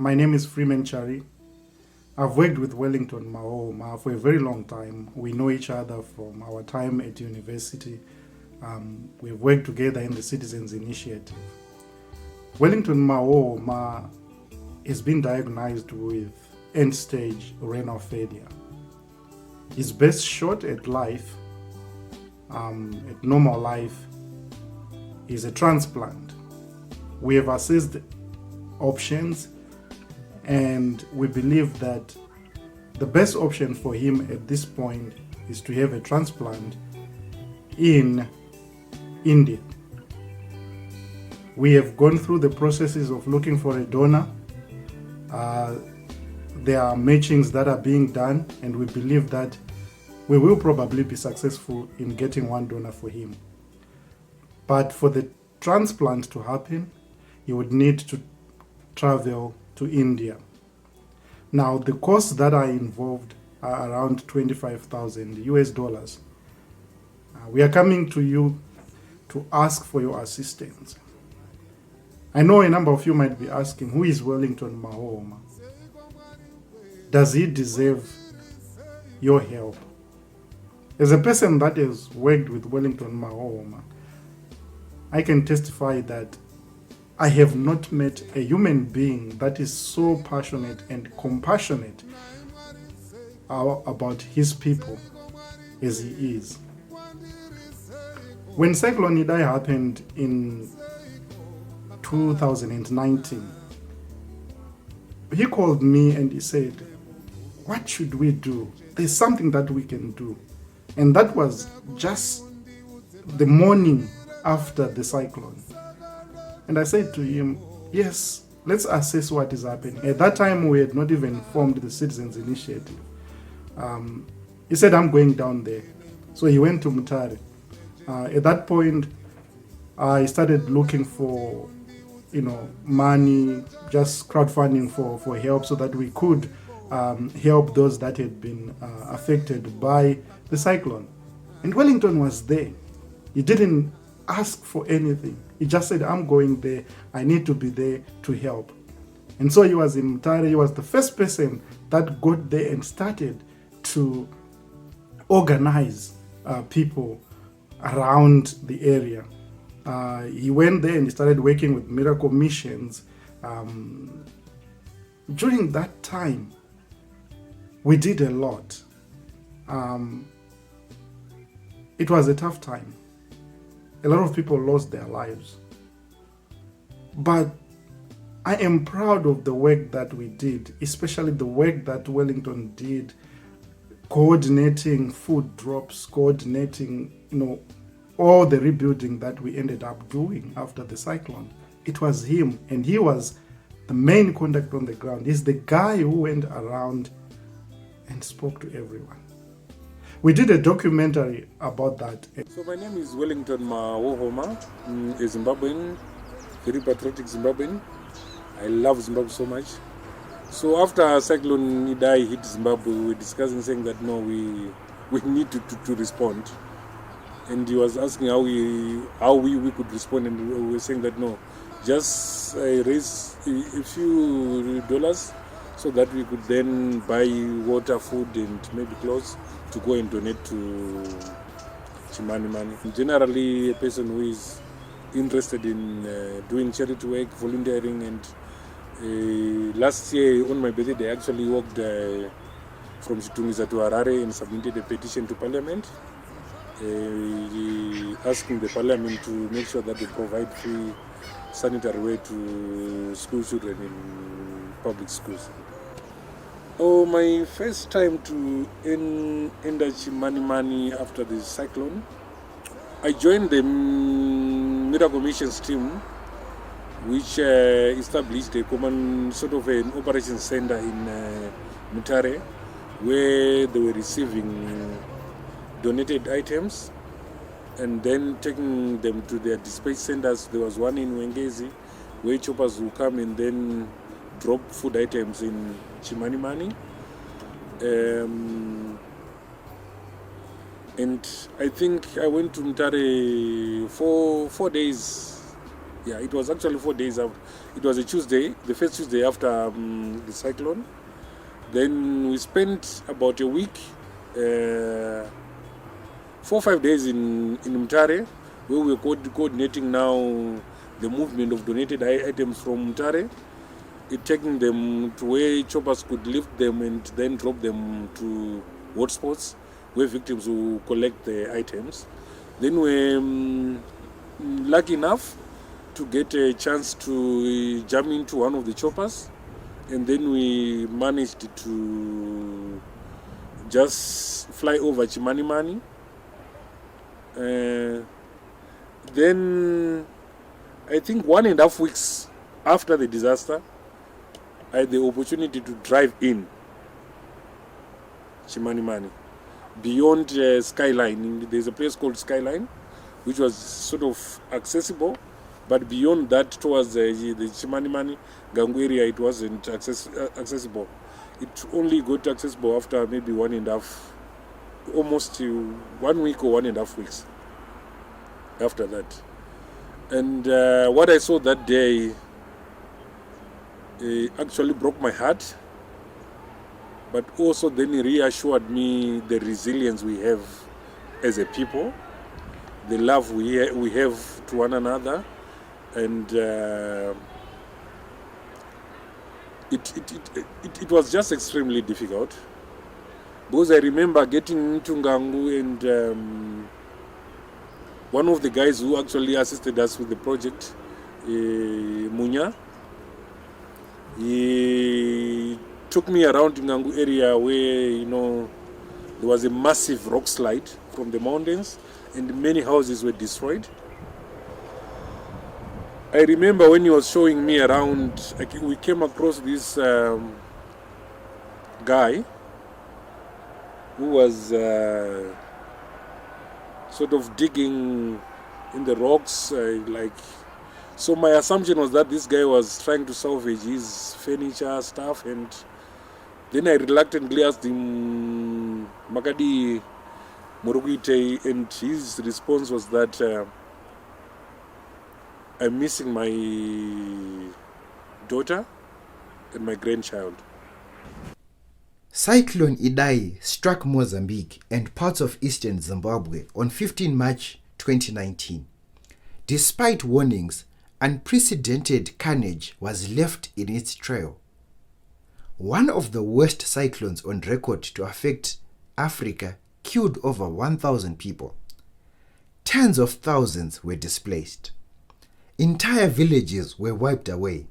My name is Freeman Chari. I've worked with Wellington Mahohoma for a very long time. We know each other from our time at university. We've worked together in the Citizens Initiative. Wellington Mahohoma has been diagnosed with end-stage renal failure. His best shot at life, at normal life, is a transplant. We have assessed options, and we believe that the best option for him at this point is to have a transplant in India. We have gone through the processes of looking for a donor. There are matchings that are being done, and we believe that we will probably be successful in getting one donor for him. But for the transplant to happen, he would need to travel to India. Now, the costs that are involved are around $25,000. We are coming to you to ask for your assistance. I know a number of you might be asking, who is Wellington Mahohoma? Does he deserve your help? As a person that has worked with Wellington Mahohoma, I can testify that I have not met a human being that is so passionate and compassionate about his people as he is. When Cyclone Idai happened in 2019, he called me and he said, "What should we do? There's something that we can do." And that was just the morning after the cyclone. And I said to him, yes, let's assess what is happening. At that time, we had not even formed the Citizens Initiative. He said, I'm going down there. So he went to Mutambasere. At that point, I started looking for, money, just crowdfunding for help so that we could help those that had been affected by the cyclone. And Wellington was there. He didn't ask for anything. He just said, I'm going there. I need to be there to help. And so he was in Mutambasere. He was the first person that got there and started to organize people around the area. He went there and he started working with miracle missions. During that time, we did a lot. It was a tough time. A lot of people lost their lives. But I am proud of the work that we did, especially the work that Wellington did, coordinating food drops, coordinating, all the rebuilding that we ended up doing after the cyclone. It was him, and he was the main contact on the ground. He's the guy who went around and spoke to everyone. We did a documentary about that. So my name is Wellington Mahohoma, a Zimbabwean, very patriotic Zimbabwean. I love Zimbabwe so much. So after Cyclone Idai hit Zimbabwe, we were discussing, saying that no, we need to respond. And he was asking how we could respond, and we were saying that no, just raise a few dollars so that we could then buy water, food, and maybe clothes to go and donate to Chimanimani. Generally, a person who is interested in doing charity work, volunteering, and last year on my birthday, I actually walked from Chitungiza to Harare and submitted a petition to Parliament, asking the Parliament to make sure that they provide free sanitary wear to school children in public schools. Oh, my first time to enter Chimanimani after the cyclone, I joined the Miracle Missions team, which established a common sort of an operations center in Mutambasere, where they were receiving donated items and then taking them to their dispatch centers. There was one in Wengezi, where choppers will come and then drop food items in Chimanimani. And I think I went to Mutambasere for 4 days Yeah, it was actually 4 days after. It was a Tuesday, the first Tuesday after the cyclone. Then we spent about a week, 4 or 5 days in Mutare, where we were coordinating now the movement of donated items from Mutare, taking them to where choppers could lift them and then drop them to hotspots where victims will collect the items. Then we're lucky enough to get a chance to jump into one of the choppers, and then we managed to just fly over Chimanimani. Then I think 1.5 weeks after the disaster, I had the opportunity to drive in Chimanimani beyond Skyline. There's a place called Skyline, which was sort of accessible, but beyond that, towards the Chimanimani Ngangu area, it wasn't accessible. It only got accessible after maybe 1.5, almost 1 week or 1.5 weeks after that. And what I saw that day actually broke my heart, but also then it reassured me the resilience we have as a people, the love we have to one another, and it was just extremely difficult, because I remember getting into Ngangu, and one of the guys who actually assisted us with the project, Munya, he took me around Ngangu area where, there was a massive rock slide from the mountains and many houses were destroyed. I remember when he was showing me around, we came across this guy who was sort of digging in the rocks, so my assumption was that this guy was trying to salvage his furniture stuff, and then I reluctantly asked him, Makadi Muruguite, and his response was that I'm missing my daughter and my grandchild. Cyclone Idai struck Mozambique and parts of eastern Zimbabwe on 15 March 2019. Despite warnings, unprecedented carnage was left in its trail. One of the worst cyclones on record to affect Africa killed over 1,000 people. Tens of thousands were displaced. Entire villages were wiped away.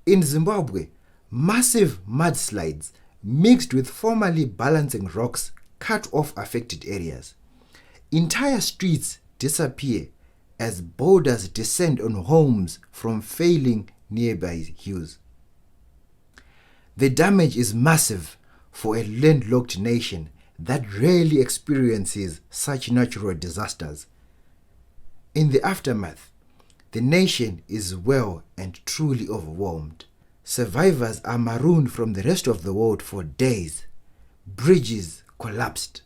In Zimbabwe, massive mudslides mixed with formerly balancing rocks cut off affected areas. Entire streets disappear as boulders descend on homes from failing nearby hills. The damage is massive for a landlocked nation that rarely experiences such natural disasters. In the aftermath, the nation is well and truly overwhelmed. Survivors are marooned from the rest of the world for days. Bridges collapsed.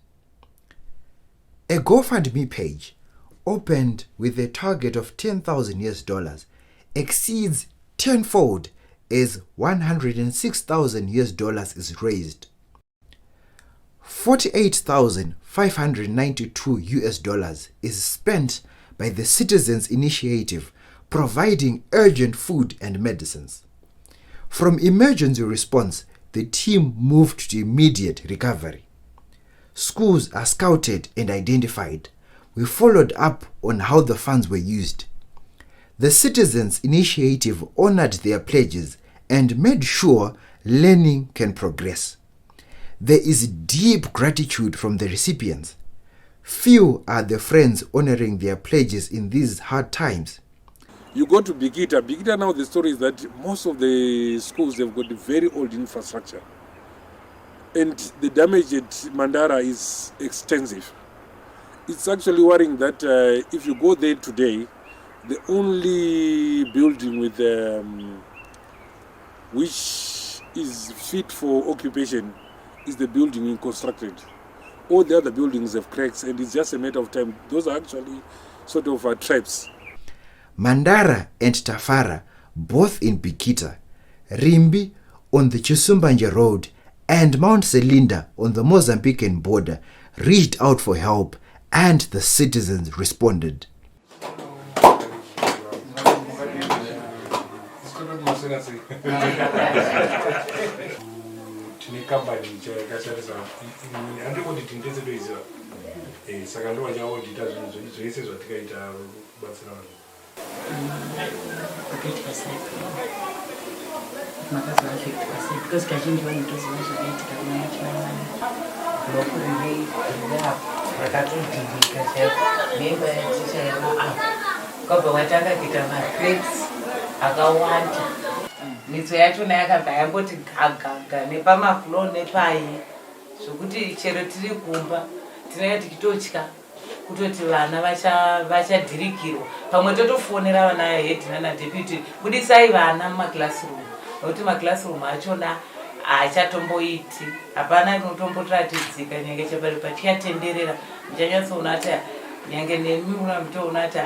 A GoFundMe page opened with a target of $10,000 exceeds tenfold as $106,000 is raised. $48,592 is spent by the Citizens Initiative, providing urgent food and medicines. From emergency response, the team moved to immediate recovery. Schools are scouted and identified. We followed up on how the funds were used. The Citizens Initiative honored their pledges and made sure learning can progress. There is deep gratitude from the recipients. Few are the friends honoring their pledges in these hard times. You go to Bikita. Bikita now, the story is that most of the schools, they've got very old infrastructure. And the damage at Mandara is extensive. It's actually worrying that if you go there today, the only building with which is fit for occupation is the building being constructed. All the other buildings have cracks, and it's just a matter of time. Those are actually sort of traps. Mandara and Tafara, both in Bikita, Rimbi on the Chisumbanje Road, and Mount Selinda on the Mozambican border reached out for help, and the citizens responded. Because kazhinji vanotoziva zvakaitika kuna Chimanimani. Bloku rinei rakatodhirika memba yaticha yema kwabva watanga kuita macrates akawanda. Mitso yachona yakabva yangoti gagaga nepamaflo nepai zvokuti chero tiri kumba tinenge tichitotya kutoti vana vachadhirikirwa. Pamwe totofonera vana head nana deputy budisai vana mumaclassroom, nokuti maclassroom achona hachatomboiti, hapana unotombotiratidzika nyange chapari pachiyatenderera muchanyatsoona kuti nyange nemi munotoona kuti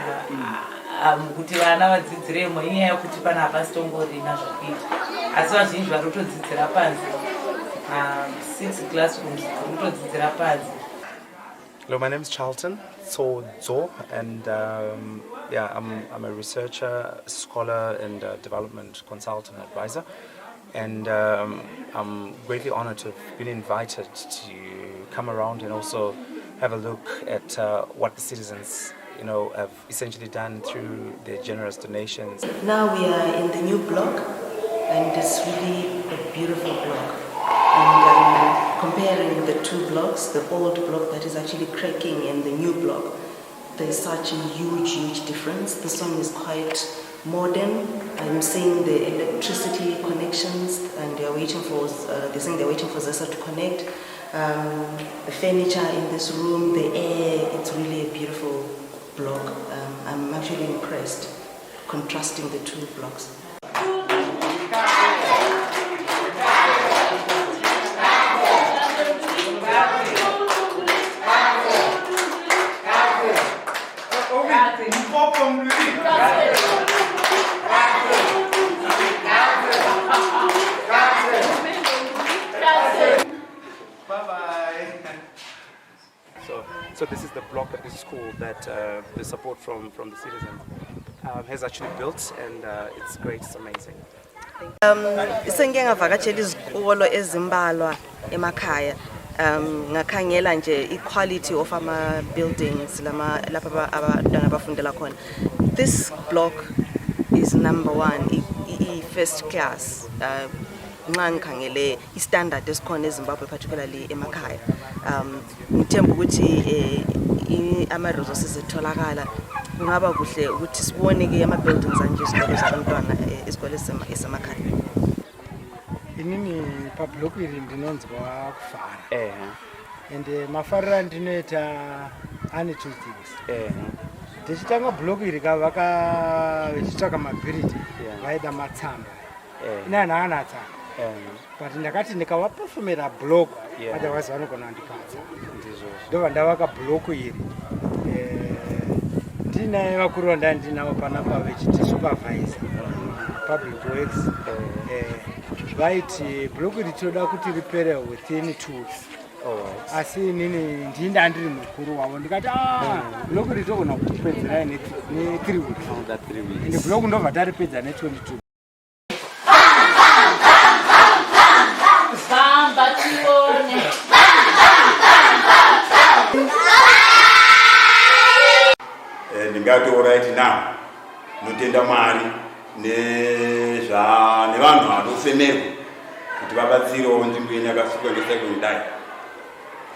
kuti vana vadzidziremo inyaya yekuti pana hapasitongorina zvakuita, asi vazhinji varotodzidzira panze. 6 classrooms varotodzidzira panze. Hello, my name is Charlton Zo, and yeah, I'm a researcher, scholar, and development consultant advisor. And I'm greatly honored to have been invited to come around and also have a look at what the citizens, have essentially done through their generous donations. Now we are in the new block, and it's really a beautiful block. And comparing the two blocks, the old block that is actually cracking and the new block, there's such a huge difference. This one is quite modern. I'm seeing the electricity connections, and they're waiting for. They're saying they're waiting for Zesa to connect. The furniture in this room, the air. It's really a beautiful block. I'm actually impressed, contrasting the two blocks. So this is the block at this school that the support from the citizens has actually built, and it's great, it's amazing. Sengike ngavakatshela izikolo ezimbalwa emakhaya ngakhangela nje equality of ama buildings lapha abantwana abafundela khona. This block is number 1, first class. Nxa ngikhangele istandard esikhona eZimbabwe particularly emakhaya. Ngithemba ukuthi ama resources etholakala kungaba kuhle ukuthi sibone ke ama buildings anje isikole zabantwana isikole esemakhaya. Inini public iri ndinonzwa kufara. And mafarira ndinoita two things. Tichitanga block iri kavaka vechitsvaka mabhiriji vaida matsamba. Ina anatsa. But ndakati ndikavapefumira block otherwise vanogona kundipatsa. Ndova ndavaka block iri. Ndinaye vakuru vandandinawo panapa vechiti supervisor public works. Vaiti block iri tinoda kuti ripere within 2 weeks. Asi nini ndinda ndiri mukuru wavo ndikati block iri togona kupedzera ne 3 weeks. Ende block ndobva taripedza ne 22. Ndingati alright now notenda Mwari nevanhu vanofemerwa kuti vabatsirewo nzvimbo yenyu yakasukwa ngeCyclone Idai.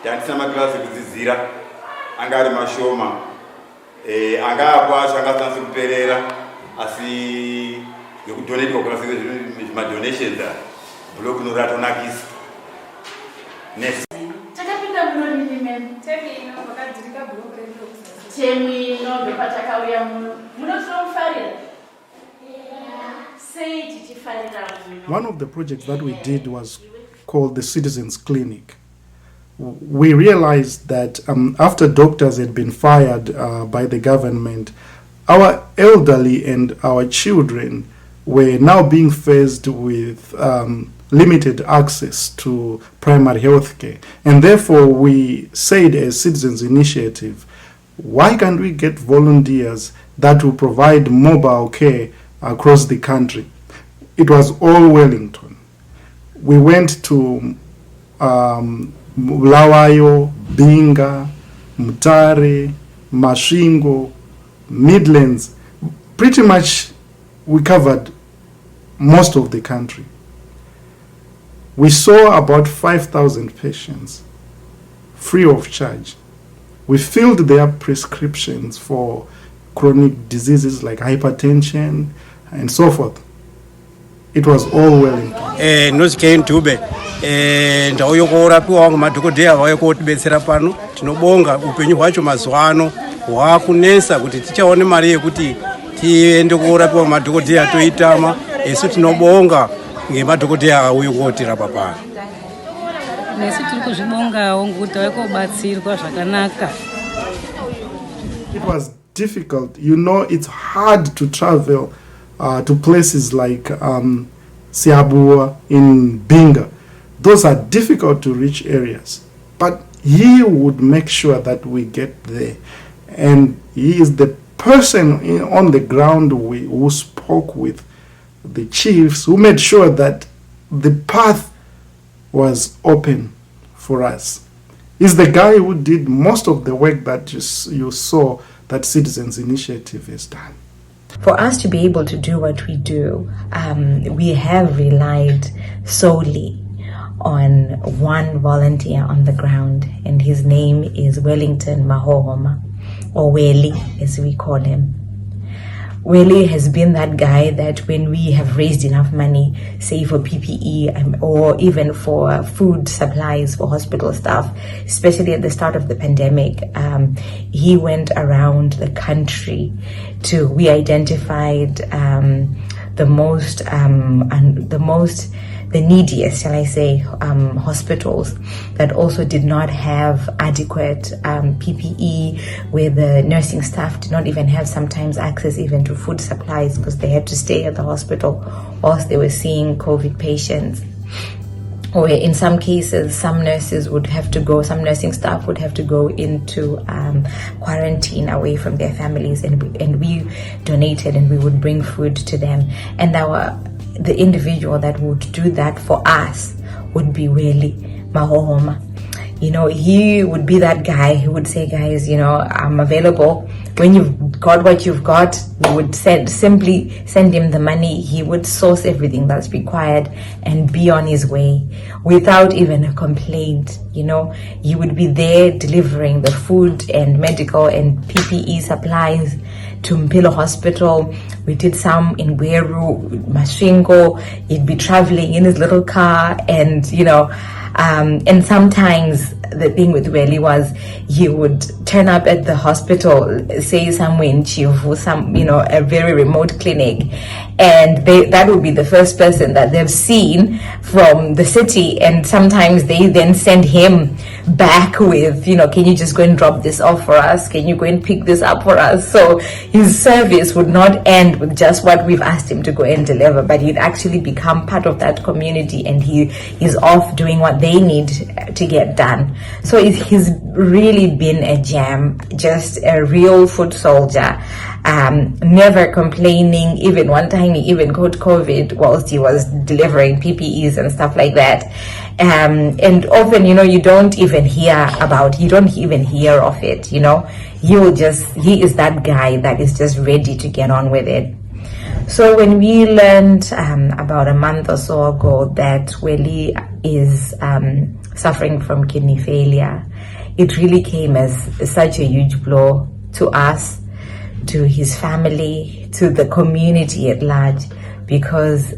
Tandisa makilasi ekudzidzira anga ari mashoma, anga akwacho angasanasi kuperera, asi ngekudonetwa kunasike zvimadonations block noratonakisa. Takapinda munoni mem temi ino vakadirika block redu. Temi ino ndopatakauya munotomufarira. One of the projects that we did was called the Citizens Clinic. We realized that after doctors had been fired by the government, our elderly and our children were now being faced with limited access to primary health care. And therefore, we said as Citizens Initiative, why can't we get volunteers that will provide mobile care across the country? It was all Wellington. We went to Bulawayo, Binga, Mutare, Masvingo, Midlands. Pretty much we covered most of the country. We saw about 5,000 patients free of charge. We filled their prescriptions for chronic diseases like hypertension and so forth. It was all Wellington. Nosikein tube ndauyo korapiwa ngemadhokodheya vauya kotibetsera pano. Tinobonga upenyu hwacho mazuva ano hwakunesa kuti tichaone mari yekuti tiende korapiwa ngemadhokodheya toitama. Esu tinobonga ngemadhokodheya auya kotirapa pano. Nesu tiri kuzvibongawo ngokuti vauya kobatsirwa zvakanaka. It was difficult. You know, it's hard to travel to places like Siabua in Binga. Those are difficult to reach areas. But he would make sure that we get there. And he is the person on the ground who spoke with the chiefs, who made sure that the path was open for us. He's the guy who did most of the work that you saw that Citizens Initiative has done. For us to be able to do what we do, we have relied solely on one volunteer on the ground, and his name is Wellington Mahohoma, or Welly as we call him. Welly has been that guy that when we have raised enough money, say for PPE or even for food supplies for hospital staff, especially at the start of the pandemic, he went around the country we identified the neediest, shall I say, hospitals that also did not have adequate PPE, where the nursing staff did not even have sometimes access even to food supplies because they had to stay at the hospital whilst they were seeing COVID patients. Or in some cases, some nursing staff would have to go into quarantine away from their families, and we donated and we would bring food to them. And the individual that would do that for us would be Welly Mahohoma. You know, he would be that guy who would say, guys, you know, I'm available. When you've got what you've got, we would simply send him the money. He would source everything that's required and be on his way without even a complaint. You know, he would be there delivering the food and medical and PPE supplies to Mpilo Hospital. We did some in Gweru, Masvingo. He'd be traveling in his little car, and you know, and sometimes the thing with Welly was he would turn up at the hospital, say somewhere in Chivu, a very remote clinic, and that would be the first person that they've seen from the city, and sometimes they then send him back with, can you just go and drop this off for us? Can you go and pick this up for us? So his service would not end with just what we've asked him to go and deliver, but he'd actually become part of that community, and he's off doing what they need to get done. So he's really been a gem, just a real foot soldier, never complaining. Even one time he even caught COVID whilst he was delivering PPEs and stuff like that. And often, you don't even hear of it, he is that guy that is just ready to get on with it. So when we learned about a month or so ago that Welly is suffering from kidney failure, it really came as such a huge blow to us, to his family, to the community at large, because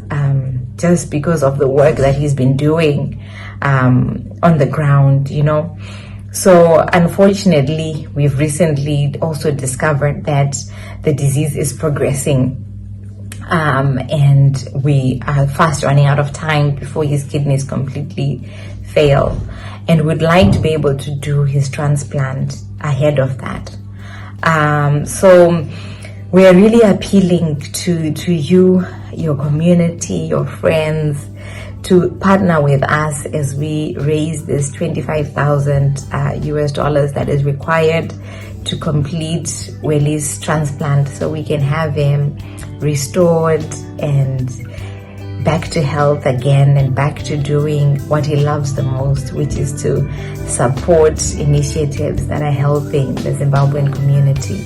just because of the work that he's been doing on the ground, So unfortunately, we've recently also discovered that the disease is progressing, and we are fast running out of time before his kidneys completely fail, and would like to be able to do his transplant ahead of that. So We are really appealing to you, your community, your friends, to partner with us as we raise this $25,000 that is required to complete Welly's transplant, so we can have him restored and back to health again and back to doing what he loves the most, which is to support initiatives that are helping the Zimbabwean community.